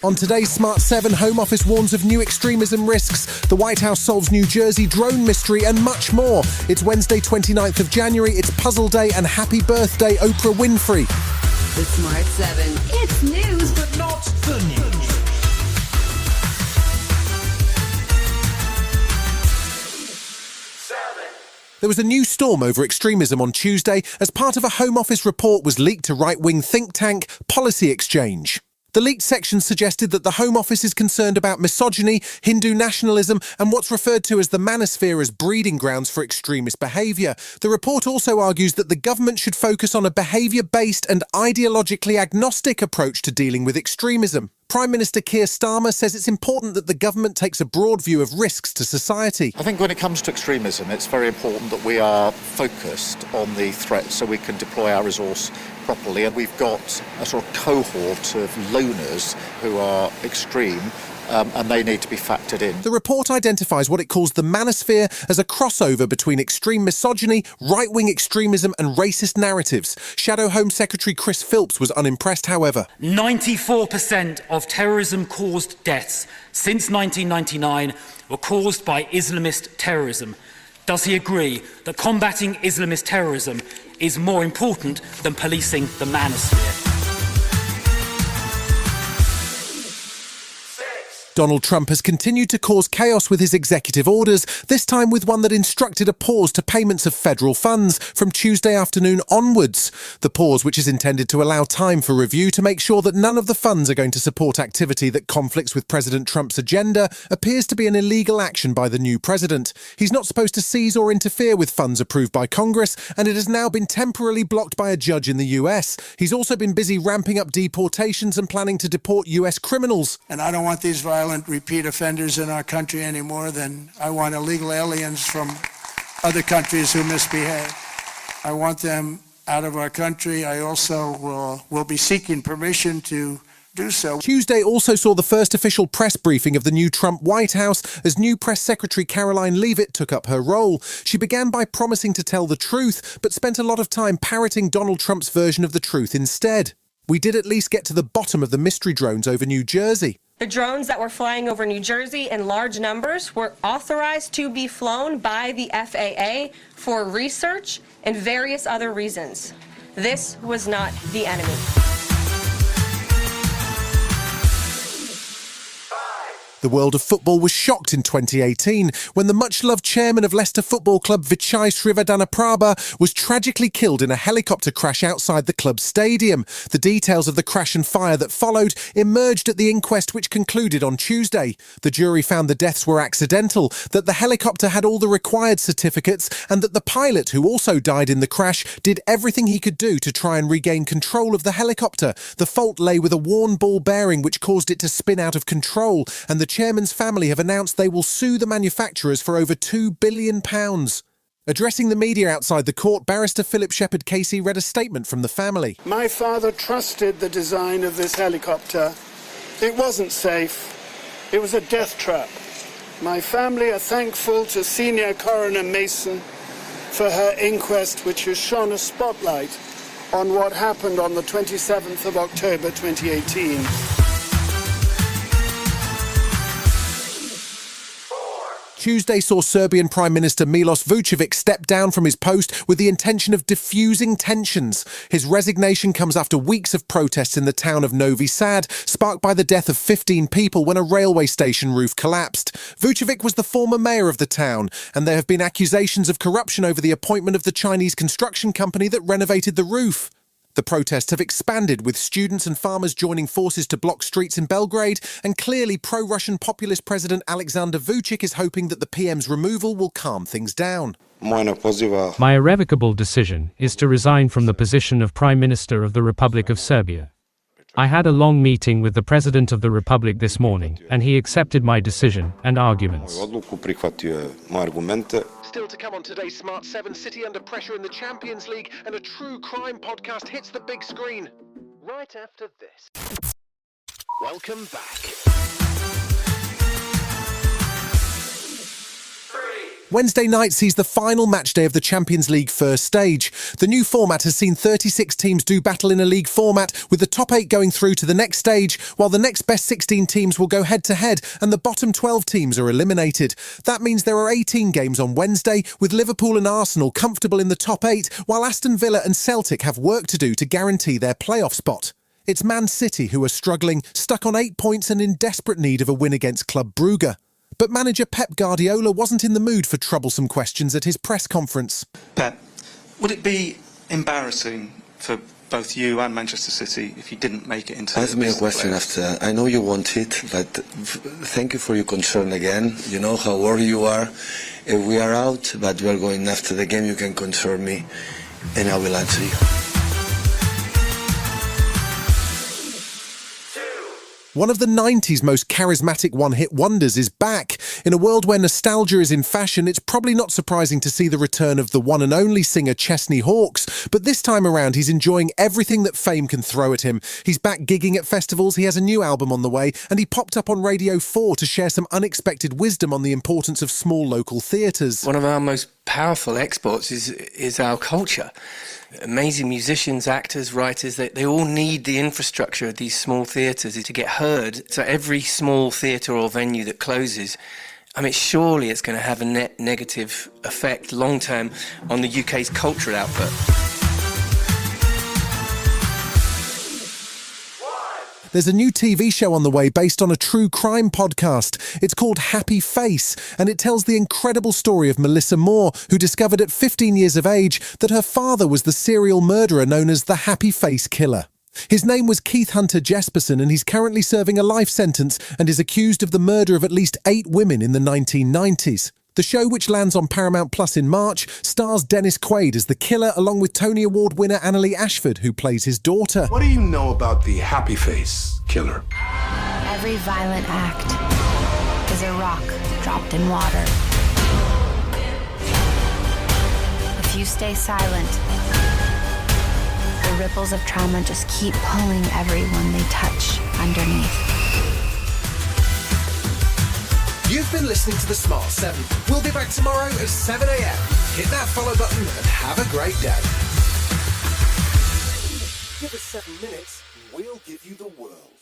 On today's Smart 7, Home Office warns of new extremism risks, the White House solves New Jersey drone mystery and much more. It's Wednesday 29th of January, it's Puzzle Day and happy birthday Oprah Winfrey. The Smart 7. It's news, but not the news. There was a new storm over extremism on Tuesday as part of a Home Office report was leaked to right-wing think tank Policy Exchange. The leaked section suggested that the Home Office is concerned about misogyny, Hindu nationalism and what's referred to as the manosphere as breeding grounds for extremist behaviour. The report also argues that the government should focus on a behaviour-based and ideologically agnostic approach to dealing with extremism. Prime Minister Keir Starmer says it's important that the government takes a broad view of risks to society. I think when it comes to extremism, it's very important that we are focused on the threat so we can deploy our resource properly. And we've got a sort of cohort of loners who are extreme, and they need to be factored in. The report identifies what it calls the manosphere as a crossover between extreme misogyny, right-wing extremism and racist narratives. Shadow Home Secretary Chris Philps was unimpressed, however. 94% of terrorism-caused deaths since 1999 were caused by Islamist terrorism. Does he agree that combating Islamist terrorism is more important than policing the manosphere? Donald Trump has continued to cause chaos with his executive orders, this time with one that instructed a pause to payments of federal funds from Tuesday afternoon onwards. The pause, which is intended to allow time for review to make sure that none of the funds are going to support activity that conflicts with President Trump's agenda, appears to be an illegal action by the new president. He's not supposed to seize or interfere with funds approved by Congress, and it has now been temporarily blocked by a judge in the US. He's also been busy ramping up deportations and planning to deport US criminals. And I don't want these violent repeat offenders in our country any more than I want illegal aliens from other countries who misbehave. I want them out of our country. I also will be seeking permission to do so. Tuesday also saw the first official press briefing of the new Trump White House as new Press Secretary Caroline Leavitt took up her role. She began by promising to tell the truth, but spent a lot of time parroting Donald Trump's version of the truth instead. We did at least get to the bottom of the mystery drones over New Jersey. The drones that were flying over New Jersey in large numbers were authorized to be flown by the FAA for research and various other reasons. This was not the enemy. The world of football was shocked in 2018 when the much-loved chairman of Leicester Football Club Vichai Srivadhanaprabha was tragically killed in a helicopter crash outside the club's stadium. The details of the crash and fire that followed emerged at the inquest, which concluded on Tuesday. The jury found the deaths were accidental, that the helicopter had all the required certificates, and that the pilot, who also died in the crash, did everything he could do to try and regain control of the helicopter. The fault lay with a worn ball bearing which caused it to spin out of control, and the chairman's family have announced they will sue the manufacturers for over £2 billion. Addressing the media outside the court, barrister Philip Shepherd Casey read a statement from the family. My father trusted the design of this helicopter. It wasn't safe. It was a death trap. My family are thankful to Senior Coroner Mason for her inquest, which has shone a spotlight on what happened on the 27th of October 2018. Tuesday saw Serbian Prime Minister Milos Vučević step down from his post with the intention of diffusing tensions. His resignation comes after weeks of protests in the town of Novi Sad, sparked by the death of 15 people when a railway station roof collapsed. Vučević was the former mayor of the town, and there have been accusations of corruption over the appointment of the Chinese construction company that renovated the roof. The protests have expanded, with students and farmers joining forces to block streets in Belgrade, and clearly pro-Russian populist President Alexander Vučić is hoping that the PM's removal will calm things down. My irrevocable decision is to resign from the position of Prime Minister of the Republic of Serbia. I had a long meeting with the President of the Republic this morning, and he accepted my decision and arguments. Still to come on today's Smart 7, City under pressure in the Champions League, and a true crime podcast hits the big screen right after this. Welcome back. 3, Wednesday night sees the final match day of the Champions League first stage. The new format has seen 36 teams do battle in a league format, with the top 8 going through to the next stage, while the next best 16 teams will go head-to-head and the bottom 12 teams are eliminated. That means there are 18 games on Wednesday, with Liverpool and Arsenal comfortable in the top 8, while Aston Villa and Celtic have work to do to guarantee their playoff spot. It's Man City who are struggling, stuck on 8 points and in desperate need of a win against Club Brugge. But manager Pep Guardiola wasn't in the mood for troublesome questions at his press conference. Pep, would it be embarrassing for both you and Manchester City if you didn't make it into... Ask me a question after. I know you want it, but thank you for your concern again. You know how worried you are. If we are out, but we are going after the game, you can concern me, and I will answer you. One of the 90s most charismatic one-hit wonders is back. In a world where nostalgia is in fashion, it's probably not surprising to see the return of the one and only singer Chesney Hawkes, but this time around he's enjoying everything that fame can throw at him. He's back gigging at festivals, he has a new album on the way, and he popped up on Radio 4 to share some unexpected wisdom on the importance of small local theatres. One of our most powerful exports is our culture. Amazing musicians, actors, writers, they all need the infrastructure of these small theatres to get heard. So every small theatre or venue that closes, I mean, surely it's going to have a net negative effect long-term on the UK's cultural output. There's a new TV show on the way based on a true crime podcast. It's called Happy Face, and it tells the incredible story of Melissa Moore, who discovered at 15 years of age that her father was the serial murderer known as the Happy Face Killer. His name was Keith Hunter Jesperson, and he's currently serving a life sentence and is accused of the murder of at least 8 women in the 1990s. The show, which lands on Paramount Plus in March, stars Dennis Quaid as the killer, along with Tony Award winner Annalie Ashford, who plays his daughter. What do you know about the Happy Face Killer? Every violent act is a rock dropped in water. If you stay silent, the ripples of trauma just keep pulling everyone they touch underneath. You've been listening to The Smart 7. We'll be back tomorrow at 7 a.m. Hit that follow button and have a great day. Give us 7 minutes and we'll give you the world.